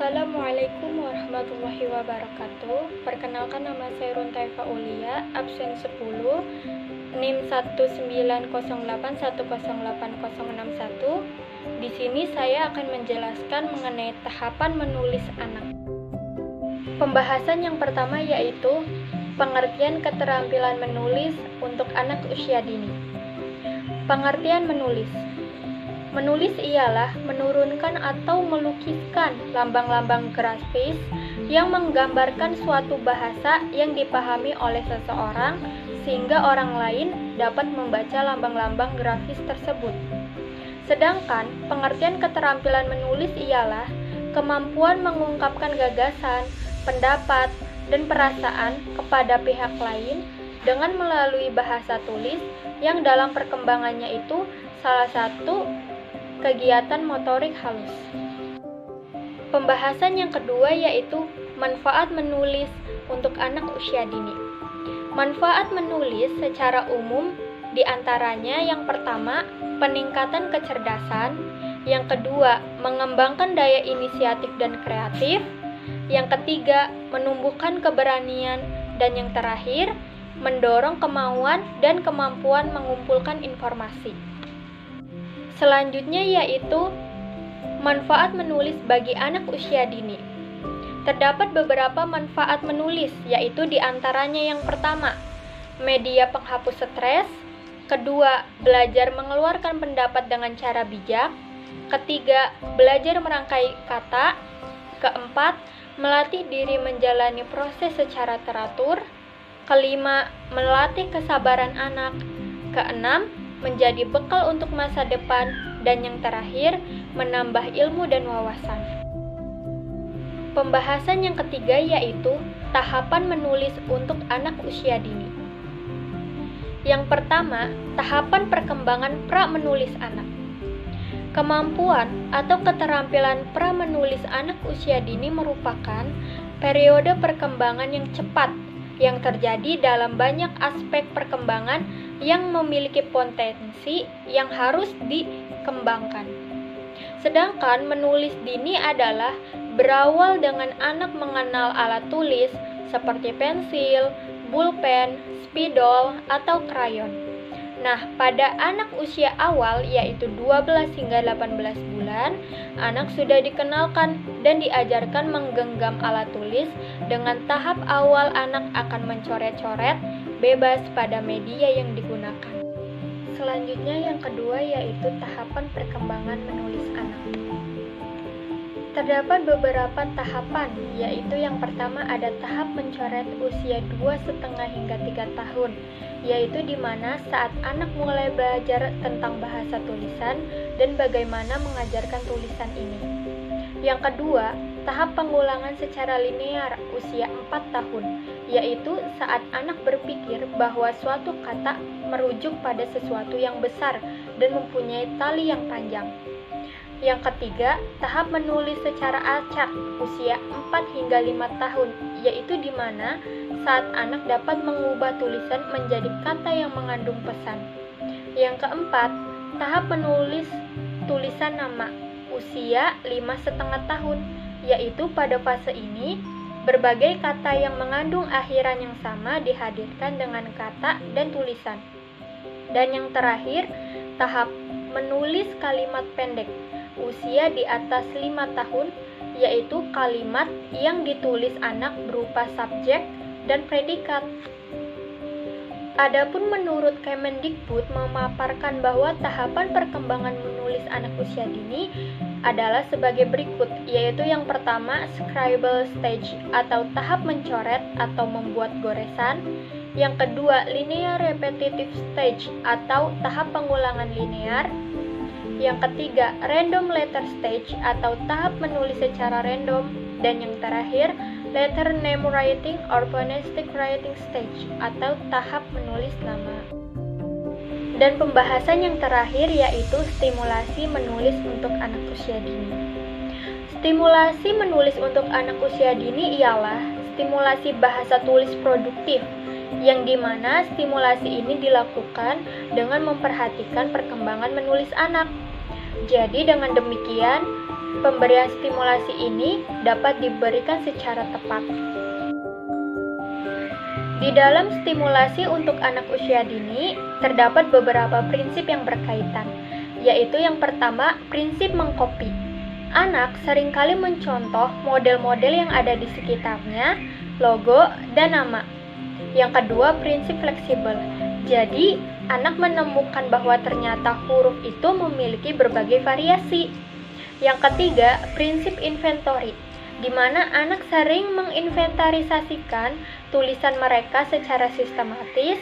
Assalamualaikum warahmatullahi wabarakatuh. Perkenalkan, nama saya Runtai Faulia, absen 10, NIM 19081080161. Di sini saya akan menjelaskan mengenai tahapan menulis anak. Pembahasan yang pertama yaitu pengertian keterampilan menulis untuk anak usia dini. Pengertian menulis. Menulis ialah menurunkan atau melukiskan lambang-lambang grafis yang menggambarkan suatu bahasa yang dipahami oleh seseorang sehingga orang lain dapat membaca lambang-lambang grafis tersebut. Sedangkan pengertian keterampilan menulis ialah kemampuan mengungkapkan gagasan, pendapat, dan perasaan kepada pihak lain dengan melalui bahasa tulis yang dalam perkembangannya itu salah satu kegiatan motorik halus. Pembahasan yang kedua yaitu manfaat menulis untuk anak usia dini. Manfaat menulis secara umum diantaranya yang pertama, peningkatan kecerdasan, yang kedua, mengembangkan daya inisiatif dan kreatif, yang ketiga, menumbuhkan keberanian, dan yang terakhir, mendorong kemauan dan kemampuan mengumpulkan informasi. Selanjutnya yaitu manfaat menulis bagi anak usia dini. Terdapat beberapa manfaat menulis, yaitu diantaranya yang pertama, media penghapus stres, kedua, belajar mengeluarkan pendapat dengan cara bijak, ketiga, belajar merangkai kata, keempat, melatih diri menjalani proses secara teratur, kelima, melatih kesabaran anak, keenam, menjadi bekal untuk masa depan, dan yang terakhir, menambah ilmu dan wawasan. Pembahasan yang ketiga yaitu tahapan menulis untuk anak usia dini. Yang pertama, tahapan perkembangan pra-menulis anak. Kemampuan atau keterampilan pra-menulis anak usia dini merupakan periode perkembangan yang cepat yang terjadi dalam banyak aspek perkembangan yang memiliki potensi yang harus dikembangkan. Sedangkan menulis dini adalah berawal dengan anak mengenal alat tulis seperti pensil, pulpen, spidol, atau krayon. Nah, pada anak usia awal yaitu 12 hingga 18 bulan, anak sudah dikenalkan dan diajarkan menggenggam alat tulis dengan tahap awal anak akan mencoret-coret bebas pada media yang digunakan. Selanjutnya yang kedua yaitu tahapan perkembangan menulis anak. Terdapat beberapa tahapan, yaitu yang pertama ada tahap mencoret usia 2,5 hingga 3 tahun, yaitu di mana saat anak mulai belajar tentang bahasa tulisan dan bagaimana mengajarkan tulisan ini. Yang kedua, tahap pengulangan secara linear usia 4 tahun, yaitu saat anak berpikir bahwa suatu kata merujuk pada sesuatu yang besar dan mempunyai tali yang panjang. Yang ketiga, tahap menulis secara acak usia 4 hingga 5 tahun, yaitu di mana saat anak dapat mengubah tulisan menjadi kata yang mengandung pesan. Yang keempat, tahap menulis tulisan nama usia 5,5 tahun, yaitu pada fase ini berbagai kata yang mengandung akhiran yang sama dihadirkan dengan kata dan tulisan. Dan yang terakhir, tahap menulis kalimat pendek usia di atas 5 tahun, yaitu kalimat yang ditulis anak berupa subjek dan predikat. Adapun menurut Kemendikbud memaparkan bahwa tahapan perkembangan menulis anak usia dini adalah sebagai berikut, yaitu yang pertama scribble stage atau tahap mencoret atau membuat goresan, yang kedua linear repetitive stage atau tahap pengulangan linear, yang ketiga random letter stage atau tahap menulis secara random, dan yang terakhir letter name writing or phonetic writing stage atau tahap menulis nama. Dan pembahasan yang terakhir yaitu stimulasi menulis untuk anak usia dini. Stimulasi menulis untuk anak usia dini ialah stimulasi bahasa tulis produktif, yang dimana stimulasi ini dilakukan dengan memperhatikan perkembangan menulis anak. Jadi dengan demikian, pemberian stimulasi ini dapat diberikan secara tepat. Di dalam stimulasi untuk anak usia dini, terdapat beberapa prinsip yang berkaitan, yaitu yang pertama, prinsip mengcopy. Anak seringkali mencontoh model-model yang ada di sekitarnya, logo, dan nama. Yang kedua, prinsip fleksibel. Jadi, anak menemukan bahwa ternyata huruf itu memiliki berbagai variasi. Yang ketiga, prinsip inventory, di mana anak sering menginventarisasikan tulisan mereka secara sistematis.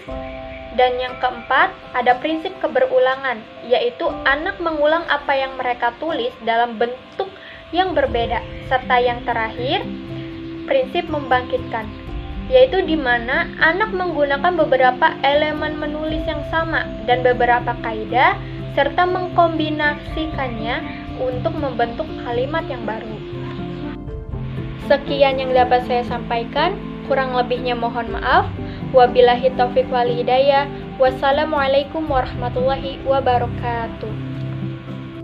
Dan yang keempat, ada prinsip keberulangan, yaitu anak mengulang apa yang mereka tulis dalam bentuk yang berbeda. Serta yang terakhir, prinsip membangkitkan, yaitu di mana anak menggunakan beberapa elemen menulis yang sama dan beberapa kaidah, serta mengkombinasikannya untuk membentuk kalimat yang baru. Sekian yang dapat saya sampaikan, kurang lebihnya mohon maaf. Wabillahi taufiq wal hidayah. Wassalamualaikum warahmatullahi wabarakatuh.